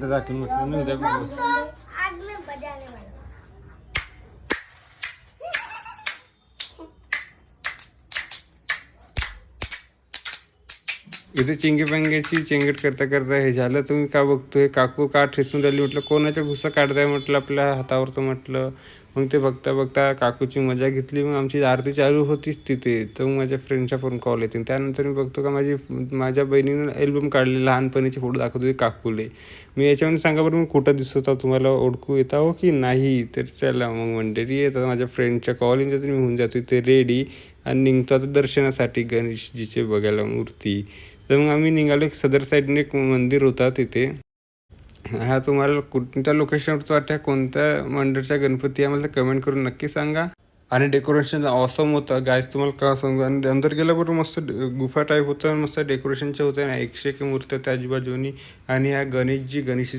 राखून म्हटलं ना उद्या बघू. आज मैं बजाने वाला हूँ. इथे चिंगीपंग्याची चेंगट करता करता हे झालं. तुम्ही का बघतोय, काकू का ठेसून राहिली म्हटलं, कोणाच्या घुसा काढताय म्हटलं आपल्या हातावरचं म्हटलं. मग ते बघता बघता काकूची मजा घेतली. मग आमची आरती चालू होतीच तिथे. तर मग माझ्या फ्रेंडच्या पण कॉल येतील. त्यानंतर मी बघतो का माझ्या बहिणीनं अल्बम काढले, लहानपणीचे फोटो दाखवत होते काकूले. मी याच्यामध्ये सांगा बरं, मग कुठं दिसत होता, तुम्हाला ओळखू येता हो की नाही. तर चला मग मंडळी येतात, माझ्या फ्रेंडच्या कॉल येऊन जाते. मी होऊन जातो ते रेडी आणि निघतो आता दर्शनासाठी गणेशजीचे बघायला मूर्ती. तर मग आम्ही निघालो. एक सदर साईडने एक मंदिर होता तिथे. हा तुम्हाला कोणत्या लोकेशनवरचं वाटतं, कोणत्या मंदिरचा गणपती आहे, मला कमेंट करून नक्की सांगा. आणि डेकोरेशन ऑसम होतं गायस, तुम्हाला का सांगू. आणि अंदर गेल्याबरोबर मस्त गुफा टाईप होतं, मस्त डेकोरेशनचं होतं ना. 101 मूर्ती होत्या आजूबाजूनी. आणि ह्या गणेश